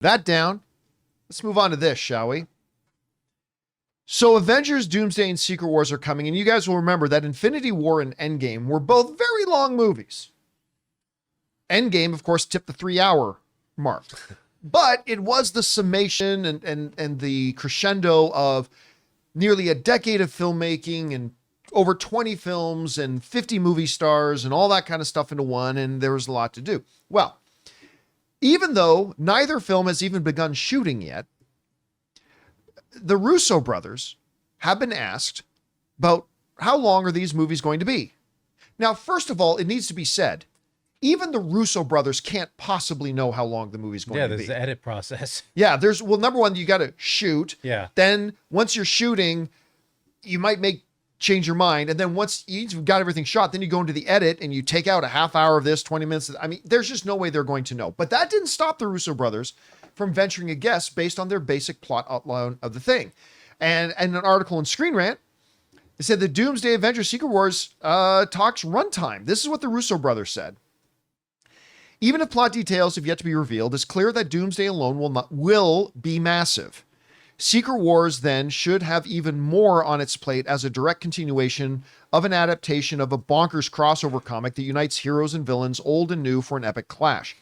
That down. Let's move on to this, shall we? So Avengers, Doomsday, and Secret Wars are coming, and you guys will remember that Infinity War and Endgame were both very long movies. Endgame, of course, tipped the 3-hour mark. But it was the summation and the crescendo of nearly a decade of filmmaking and over 20 films and 50 movie stars and all that kind of stuff into one, and there was a lot to do. Well, even though neither film has even begun shooting yet, the Russo brothers have been asked about how long are these movies going to be. Now, first of all, it needs to be said, even the Russo brothers can't possibly know how long the movie's going to be. Yeah, there's the edit process. Yeah, well, number one, you got to shoot. Yeah. Then once you're shooting, you might change your mind. And then once you've got everything shot, then you go into the edit and you take out a half hour of this, 20 minutes. I mean, there's just no way they're going to know. But that didn't stop the Russo brothers from venturing a guess based on their basic plot outline of the thing. And an article in Screen Rant, it said the Doomsday Avengers Secret Wars talks runtime. This is what the Russo brothers said. Even if plot details have yet to be revealed, it's clear that Doomsday alone will be massive. Secret Wars then should have even more on its plate as a direct continuation of an adaptation of a bonkers crossover comic that unites heroes and villains old and new for an epic clash.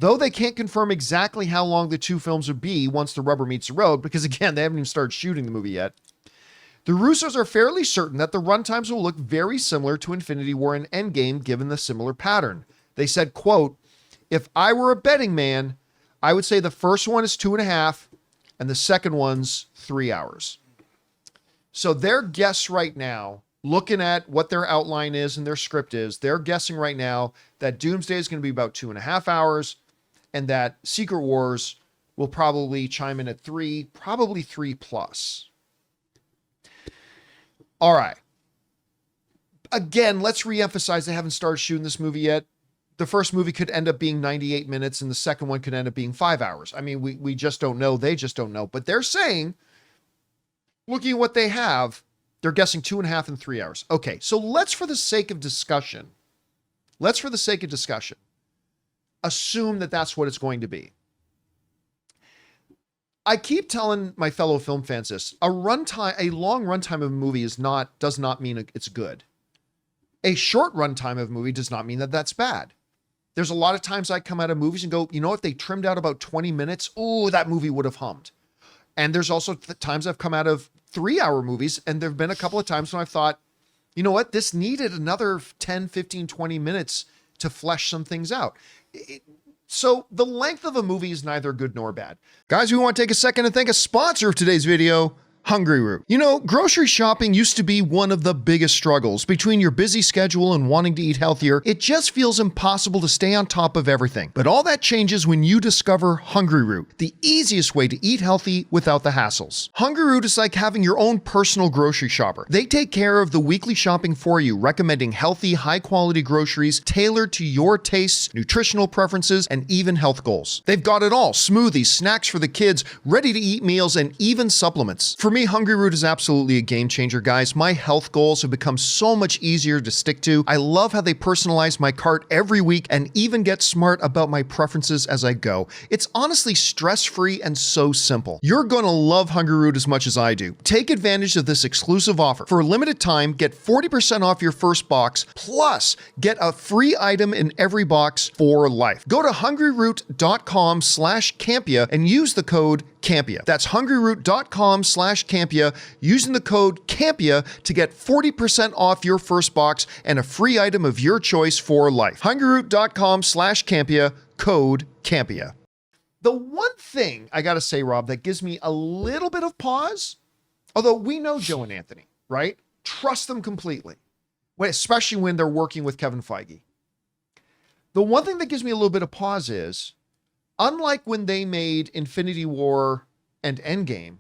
Though they can't confirm exactly how long the two films would be once the rubber meets the road, because again, they haven't even started shooting the movie yet, the Russos are fairly certain that the runtimes will look very similar to Infinity War and Endgame given the similar pattern. They said, quote, "If I were a betting man, I would say the first one is 2.5 and the second one's 3 hours." So their guess right now, looking at what their outline is and their script is, they're guessing right now that Doomsday is going to be about 2.5 hours and that Secret Wars will probably chime in at 3, probably 3+. All right. Again, let's reemphasize they haven't started shooting this movie yet. The first movie could end up being 98 minutes and the second one could end up being 5 hours. I mean, we just don't know. They just don't know. But they're saying, looking at what they have, they're guessing 2.5 and 3 hours. Okay, so let's, for the sake of discussion, assume that that's what it's going to be. I keep telling my fellow film fans this. A long runtime of a movie does not mean it's good. A short runtime of a movie does not mean that that's bad. There's a lot of times I come out of movies and go, you know, if they trimmed out about 20 minutes, oh, that movie would have hummed. And there's also times I've come out of 3-hour movies, and there've been a couple of times when I've thought, you know what, this needed another 10, 15, 20 minutes to flesh some things out. So the length of a movie is neither good nor bad. Guys, we want to take a second to thank a sponsor of today's video, Hungryroot. You know, grocery shopping used to be one of the biggest struggles. Between your busy schedule and wanting to eat healthier, it just feels impossible to stay on top of everything. But all that changes when you discover Hungryroot, the easiest way to eat healthy without the hassles. Hungryroot is like having your own personal grocery shopper. They take care of the weekly shopping for you, recommending healthy, high-quality groceries tailored to your tastes, nutritional preferences, and even health goals. They've got it all: smoothies, snacks for the kids, ready-to-eat meals, and even supplements. For me, Hungryroot is absolutely a game changer, guys. My health goals have become so much easier to stick to. I love how they personalize my cart every week and even get smart about my preferences as I go. It's honestly stress-free and so simple. You're gonna love Hungryroot as much as I do. Take advantage of this exclusive offer. For a limited time, get 40% off your first box, plus get a free item in every box for life. Go to hungryroot.com/Campea and use the code Campea. That's hungryroot.com/Campea, using the code Campea to get 40% off your first box and a free item of your choice for life. hungryroot.com/Campea, code Campea. The one thing I got to say, Rob, that gives me a little bit of pause, although we know Joe and Anthony, right? Trust them completely, especially when they're working with Kevin Feige. The one thing that gives me a little bit of pause is, unlike when they made Infinity War and Endgame,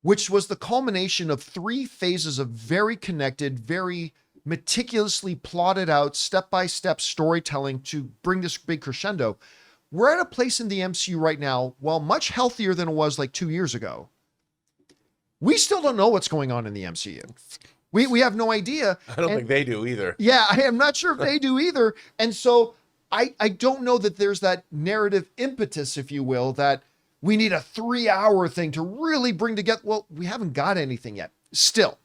which was the culmination of 3 phases of very connected, very meticulously plotted out, step-by-step storytelling to bring this big crescendo, we're at a place in the MCU right now, while much healthier than it was like 2 years ago. We still don't know what's going on in the MCU. We have no idea. I don't think they do either. Yeah, I am not sure if they do either. And so I don't know that there's that narrative impetus, if you will, that we need a 3-hour thing to really bring together. Well, we haven't got anything yet. Still,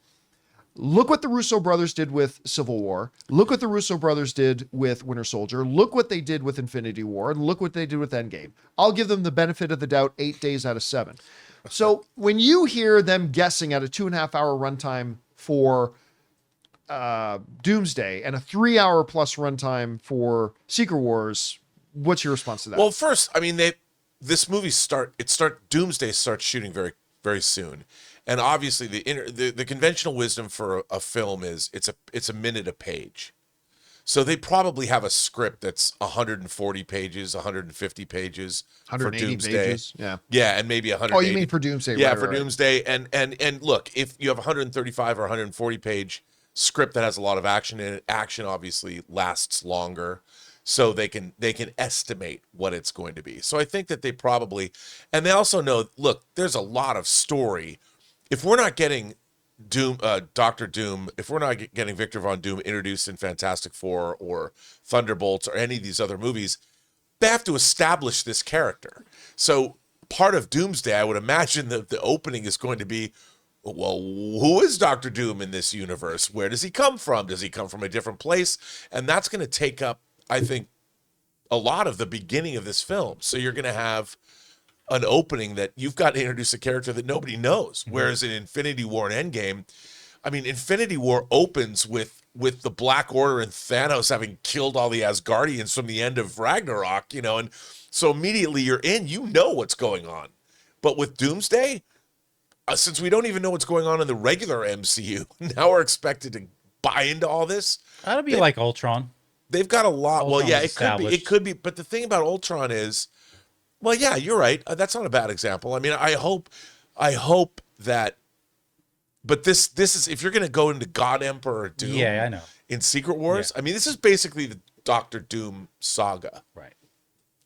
look what the Russo brothers did with Civil War. Look what the Russo brothers did with Winter Soldier. Look what they did with Infinity War. And look what they did with Endgame. I'll give them the benefit of the doubt 8 days out of 7. So when you hear them guessing at a 2.5-hour runtime for Doomsday and a 3-hour plus runtime for Secret Wars, what's your response to that? Well, first, I mean, Doomsday starts shooting very, very soon. And obviously the conventional wisdom for a film is it's a minute a page. So they probably have a script that's 140 pages, 150 pages for Doomsday. Pages. Yeah, and maybe 180. Oh, you mean for Doomsday? Yeah, right, for right. Doomsday. And look, if you have 135 or 140 page script that has a lot of action in it, action obviously lasts longer. So they can estimate what it's going to be. So I think that they probably, and they also know, look, there's a lot of story. If we're not getting Doctor Doom, if we're not getting Victor Von Doom introduced in Fantastic Four or Thunderbolts or any of these other movies, they have to establish this character. So part of Doomsday, I would imagine that the opening is going to be, well, who is Doctor Doom in this universe? Where does he come from? Does he come from a different place? And that's going to take up, I think, a lot of the beginning of this film. So you're going to have an opening that you've got to introduce a character that nobody knows. Whereas in Infinity War and Endgame, I mean, Infinity War opens with the Black Order and Thanos having killed all the Asgardians from the end of Ragnarok, and so immediately you're in, what's going on. But with Doomsday, since we don't even know what's going on in the regular MCU, now we're expected to buy into all this. That'll be like Ultron. They've got a lot. Ultron's well, yeah, established. it could be. But the thing about Ultron is, well, yeah, you're right. That's not a bad example. I mean, I hope that. But this is, if you're going to go into God Emperor Doom, Yeah, I know. in Secret Wars. Yeah. I mean, this is basically the Doctor Doom saga, Right.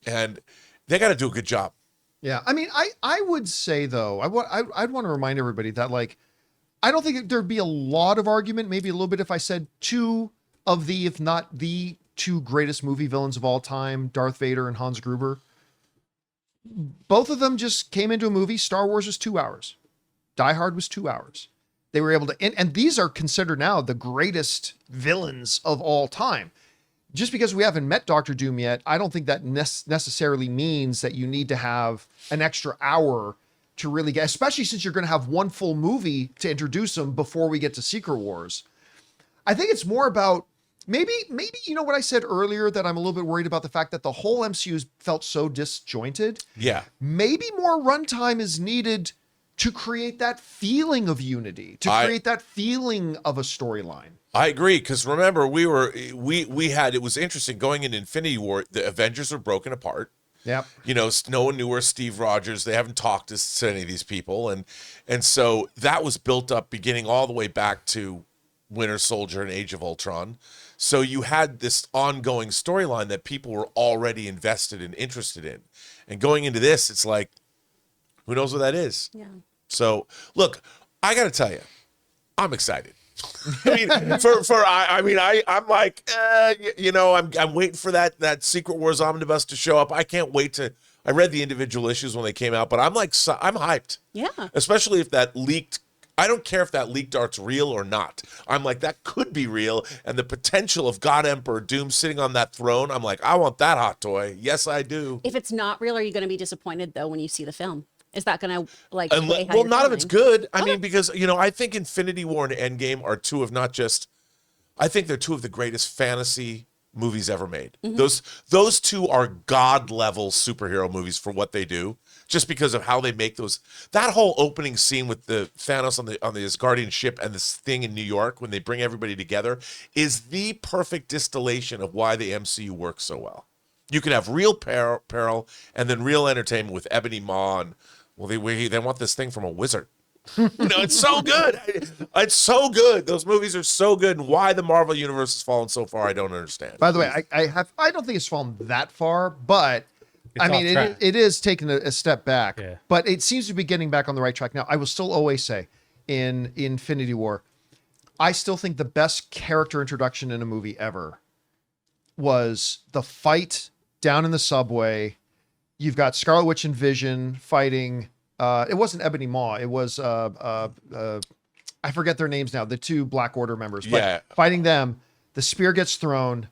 and they got to do a good job. Yeah, I mean, I would say though, I'd want to remind everybody that, like, I don't think there'd be a lot of argument, maybe a little bit, if I said two of the, if not the two greatest movie villains of all time, Darth Vader and Hans Gruber. Both of them just came into a movie. Star Wars was 2 hours. Die Hard was 2 hours. They were able to, and these are considered now the greatest villains of all time. Just because we haven't met Doctor Doom yet, I don't think that necessarily means that you need to have an extra hour to really get, especially since you're going to have one full movie to introduce them before we get to Secret Wars. I think it's more about maybe, you know what I said earlier, that I'm a little bit worried about the fact that the whole MCU felt so disjointed. Yeah. Maybe more runtime is needed to create that feeling of unity, to create that feeling of a storyline. I agree, because remember, we had, it was interesting going into Infinity War, the Avengers were broken apart. Yep. No one knew where Steve Rogers, they haven't talked to any of these people. And so that was built up beginning all the way back to Winter Soldier and Age of Ultron. So you had this ongoing storyline that people were already invested and interested in. And going into this, it's like, who knows what that is? Yeah. So look, I got to tell you, I'm excited. I'm like, I'm waiting for that Secret Wars omnibus to show up. I can't wait to. I read the individual issues when they came out, but I'm hyped. Yeah. Especially if that leaked. I don't care if that leaked art's real or not. I'm like, that could be real, and the potential of God Emperor Doom sitting on that throne. I'm like, I want that hot toy. Yes, I do. If it's not real, are you going to be disappointed though when you see the film? Is that going to Well, not if it's good. I mean, because I think Infinity War and Endgame are two of not just. I think they're two of the greatest fantasy movies ever made. Mm-hmm. Those two are god level superhero movies for what they do, just because of how they make those. That whole opening scene with the Thanos on the Asgardian ship and this thing in New York when they bring everybody together is the perfect distillation of why the MCU works so well. You can have real peril and then real entertainment with Ebony Maw and. Well, they want this thing from a wizard. It's so good. It's so good. Those movies are so good. And why the Marvel Universe has fallen so far, I don't understand. By the way, I don't think it's fallen that far, but It's it is taking a step back. Yeah. But it seems to be getting back on the right track now. I will still always say, in Infinity War, I still think the best character introduction in a movie ever was the fight down in the subway. You've got Scarlet Witch and Vision fighting. It wasn't Ebony Maw. It was I forget their names now. The two Black Order members. But Yeah. fighting them. The spear gets thrown.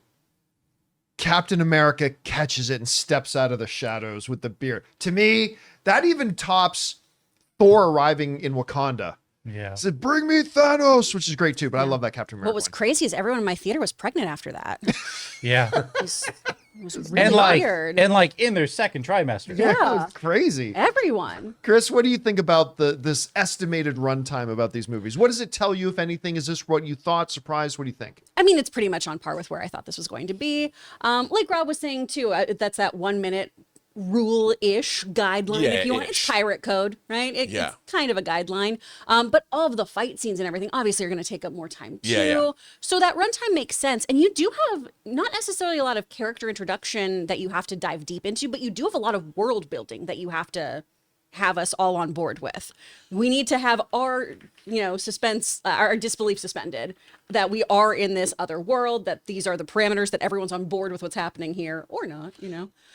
Captain America catches it and steps out of the shadows with the beard. To me, that even tops Thor arriving in Wakanda. Yeah. Said, "Bring me Thanos," which is great too. But I love that Captain America. What was crazy is everyone in my theater was pregnant after that. Yeah. It was really and like weird. in their second trimester. Yeah, Yeah. it was crazy. Everyone. Chris, what do you think about this estimated runtime about these movies? What does it tell you, if anything? Is this what you thought? Surprised? What do you think? I mean, it's pretty much on par with where I thought this was going to be. Like Rob was saying too, that's that 1 minute rule-ish guideline, if you want. It's ish. pirate code, right? Yeah. It's kind of a guideline. But all of the fight scenes and everything obviously are going to take up more time too. Yeah. So that runtime makes sense. And you do have not necessarily a lot of character introduction that you have to dive deep into, but you do have a lot of world building that you have to have us all on board with. We need to have our, suspense, our disbelief suspended that we are in this other world, that these are the parameters, that everyone's on board with what's happening here or not,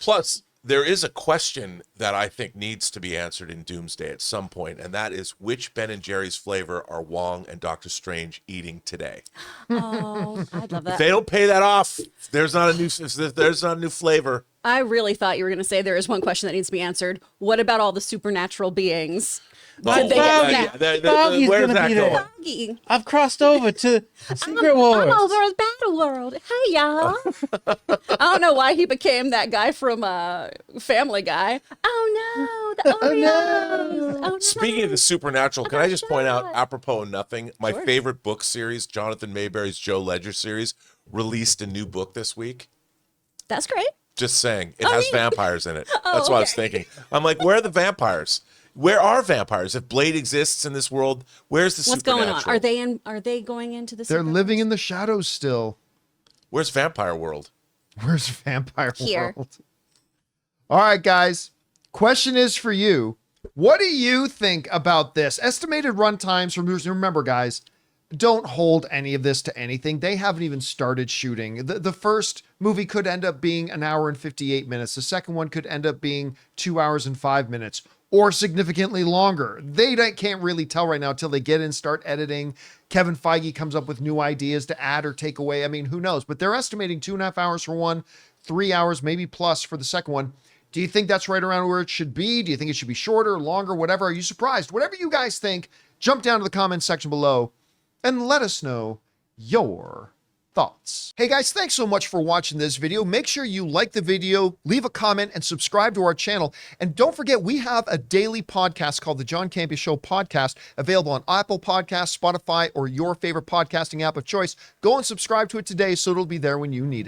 Plus, there is a question that I think needs to be answered in Doomsday at some point, and that is, which Ben and Jerry's flavor are Wong and Doctor Strange eating today? Oh, I'd love If that. they don't pay that off, there's not a new flavor. I really thought you were going to say there is one question that needs to be answered. What about all the supernatural beings? Did they get that? Foggy's Where's gonna that be there. going? Foggy. I've crossed over to Secret Wars. I'm over at Battle World. Hey, y'all. I don't know why he became that guy from Family Guy. Oh, no. The Oreos. Oh, no. Speaking of the supernatural, can I just point out, God. apropos of nothing, my Sure. favorite book series, Jonathan Mayberry's Joe Ledger series, released a new book this week. That's great. Just saying. It has vampires in it. That's what I was okay. thinking. I'm like, where are the vampires? Where are vampires? If Blade exists in this world, where's the What's going supernatural? on? Are they going into the They're super- living in the shadows still. Where's Vampire World? Where's Vampire Here. World? All right, guys. Question is for you. What do you think about this? Estimated runtimes from movies. Remember, guys, don't hold any of this to anything. They haven't even started shooting. The first movie could end up being 1 hour and 58 minutes. The second one could end up being 2 hours and 5 minutes or significantly longer. They can't really tell right now until they get in, start editing. Kevin Feige comes up with new ideas to add or take away. I mean, who knows? But they're estimating 2.5 hours for one, 3 hours, maybe plus for the second one. Do you think that's right around where it should be? Do you think it should be shorter, longer, whatever? Are you surprised? Whatever you guys think, jump down to the comments section below and let us know your thoughts. Hey guys, thanks so much for watching this video. Make sure you like the video, leave a comment, and subscribe to our channel. And don't forget, we have a daily podcast called the John Campea Show podcast, available on Apple Podcasts, Spotify, or your favorite podcasting app of choice. Go and subscribe to it today so it'll be there when you need it.